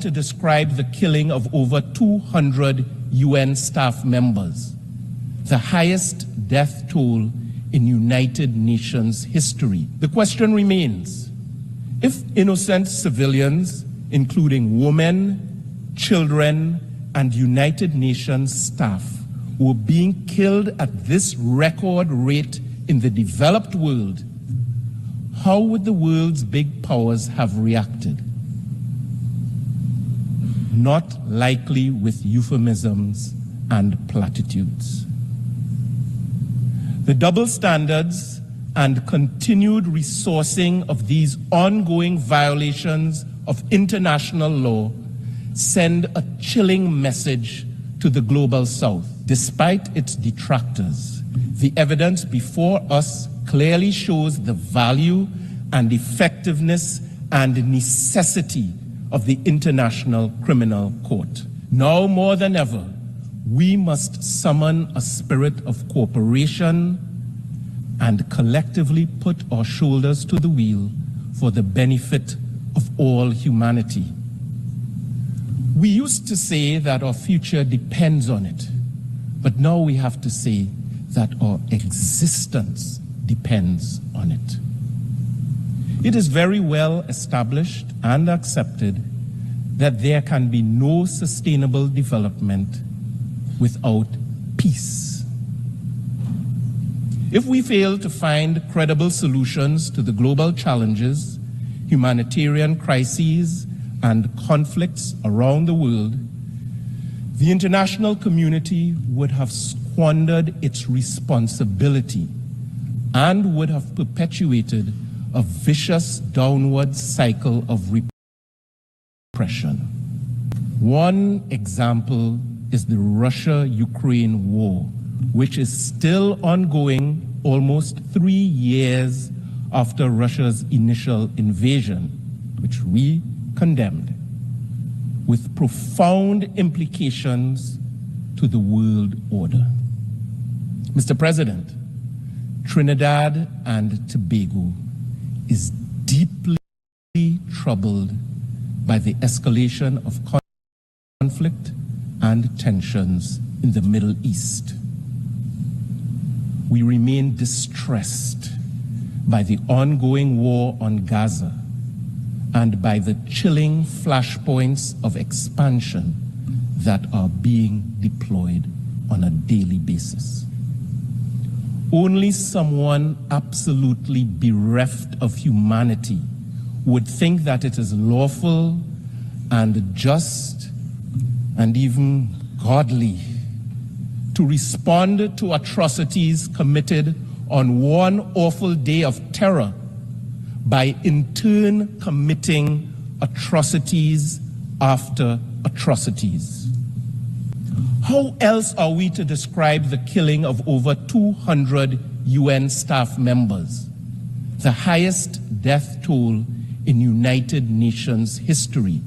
to describe the killing of over 200 UN staff members, the highest death toll in United Nations history. The question remains, if innocent civilians, including women, children, and United Nations staff, were being killed at this record rate in the developed world, how would the world's big powers have reacted? Not likely with euphemisms and platitudes. The double standards and continued resourcing of these ongoing violations of international law send a chilling message to the global South. Despite its detractors, the evidence before us clearly shows the value and effectiveness and necessity of the International Criminal Court. Now more than ever, we must summon a spirit of cooperation and collectively put our shoulders to the wheel for the benefit of all humanity. We used to say that our future depends on it, but now we have to say that our existence depends on it. It is very well established and accepted that there can be no sustainable development without peace. If we fail to find credible solutions to the global challenges, humanitarian crises, and conflicts around the world, the international community would have squandered its responsibility and would have perpetuated a vicious downward cycle of repression. One example is the Russia-Ukraine war, which is still ongoing almost 3 years after Russia's initial invasion, which we condemned, with profound implications to the world order. Mr. President, Trinidad and Tobago is deeply troubled by the escalation of conflict and tensions in the Middle East. We remain distressed by the ongoing war on Gaza and by the chilling flashpoints of expansion that are being deployed on a daily basis. Only someone absolutely bereft of humanity would think that it is lawful and just and even godly to respond to atrocities committed on one awful day of terror by in turn committing atrocities after atrocities. How else are we to describe the killing of over 200 UN staff members, the highest death toll in United Nations history,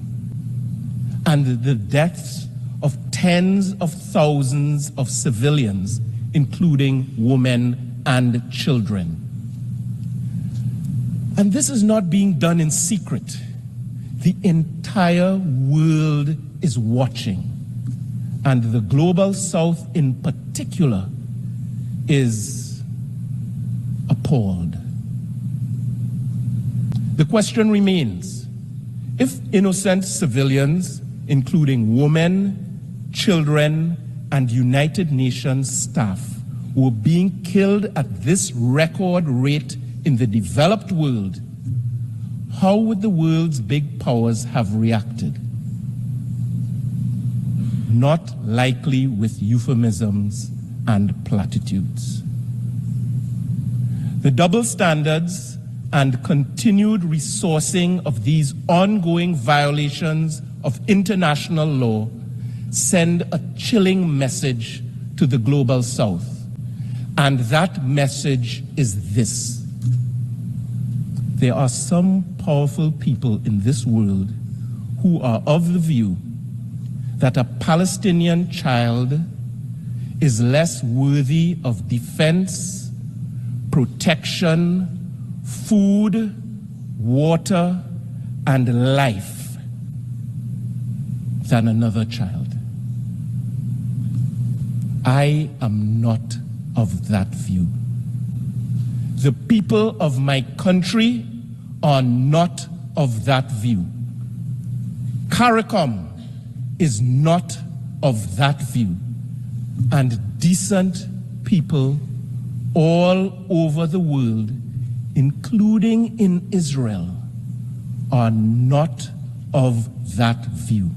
and the deaths of tens of thousands of civilians, including women and children? And this is not being done in secret. The entire world is watching. And the global South in particular is appalled. The question remains, if innocent civilians, including women, children, and United Nations staff, were being killed at this record rate in the developed world, how would the world's big powers have reacted? Not likely with euphemisms and platitudes. The double standards and continued resourcing of these ongoing violations of international law send a chilling message to the global South. And that message is this: there are some powerful people in this world who are of the view that a Palestinian child is less worthy of defense, protection, food, water, and life than another child. I am not of that view. The people of my country are not of that view. CARICOM is not of that view. And decent people all over the world, including in Israel, are not of that view.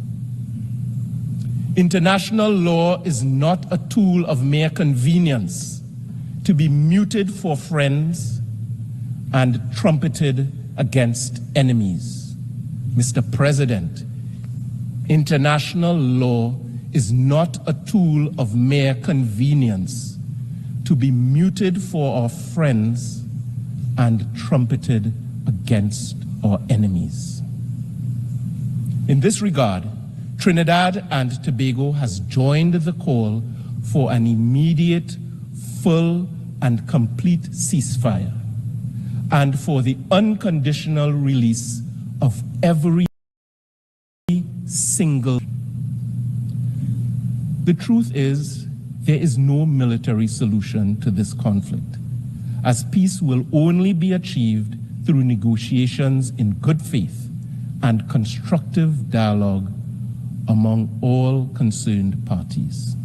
International law is not a tool of mere convenience to be muted for friends and trumpeted against enemies. Mr. President, international law is not a tool of mere convenience to be muted for our friends and trumpeted against our enemies. In this regard, Trinidad and Tobago has joined the call for an immediate, full, and complete ceasefire, and for the unconditional release of every single. The truth is, there is no military solution to this conflict, as peace will only be achieved through negotiations in good faith and constructive dialogue among all concerned parties.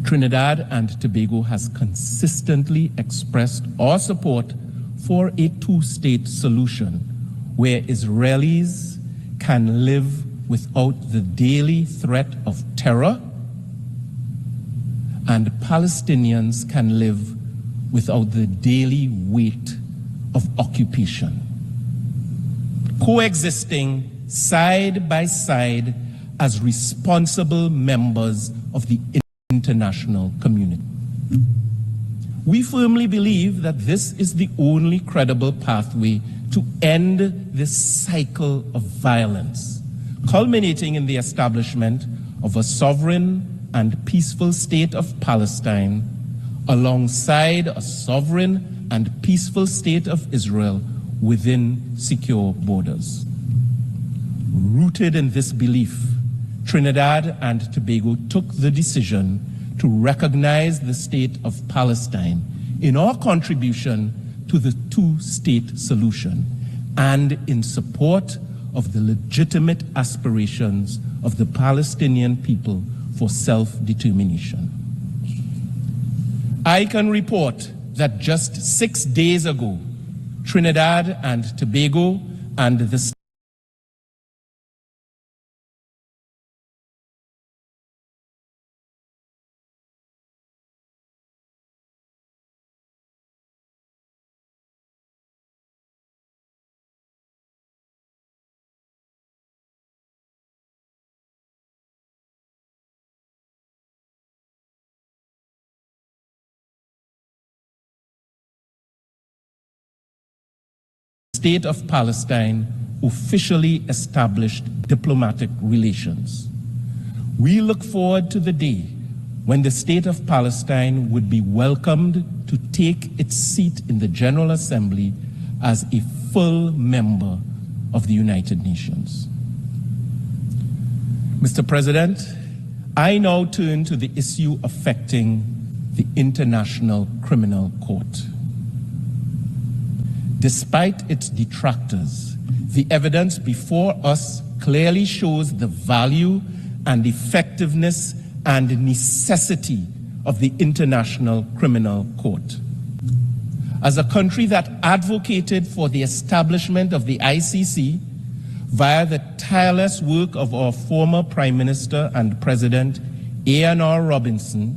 Trinidad and Tobago has consistently expressed our support for a two-state solution where Israelis can live without the daily threat of terror and Palestinians can live without the daily weight of occupation, coexisting side by side as responsible members of the international community. We firmly believe that this is the only credible pathway to end this cycle of violence, culminating in the establishment of a sovereign and peaceful state of Palestine alongside a sovereign and peaceful state of Israel within secure borders. Rooted in this belief, Trinidad and Tobago took the decision to recognize the state of Palestine in our contribution to the two-state solution and in support of the legitimate aspirations of the Palestinian people for self-determination. I can report that just 6 days ago, Trinidad and Tobago and the State of Palestine officially established diplomatic relations. We look forward to the day when the State of Palestine would be welcomed to take its seat in the General Assembly as a full member of the United Nations. Mr. President, I now turn to the issue affecting the International Criminal Court. Despite its detractors, the evidence before us clearly shows the value and effectiveness and necessity of the International Criminal Court. As a country that advocated for the establishment of the ICC via the tireless work of our former Prime Minister and President, A.N.R. Robinson,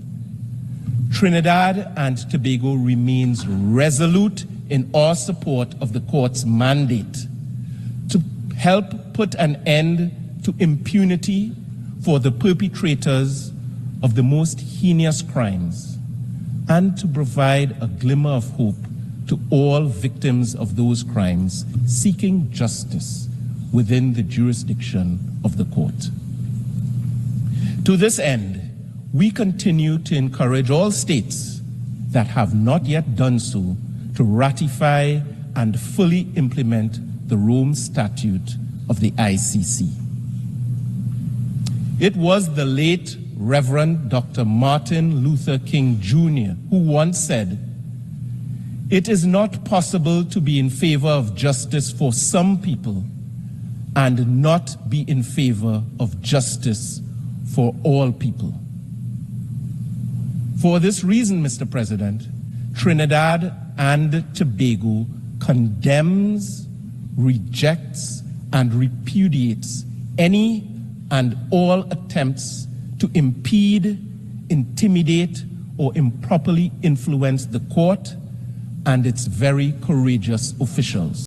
Trinidad and Tobago remains resolute in our support of the court's mandate to help put an end to impunity for the perpetrators of the most heinous crimes and to provide a glimmer of hope to all victims of those crimes seeking justice within the jurisdiction of the court. To this end, we continue to encourage all states that have not yet done so to ratify and fully implement the Rome Statute of the ICC. It was the late Reverend Dr. Martin Luther King Jr. who once said, "It is not possible to be in favor of justice for some people and not be in favor of justice for all people." For this reason, Mr. President, Trinidad and Tobago condemns, rejects, and repudiates any and all attempts to impede, intimidate, or improperly influence the court and its very courageous officials.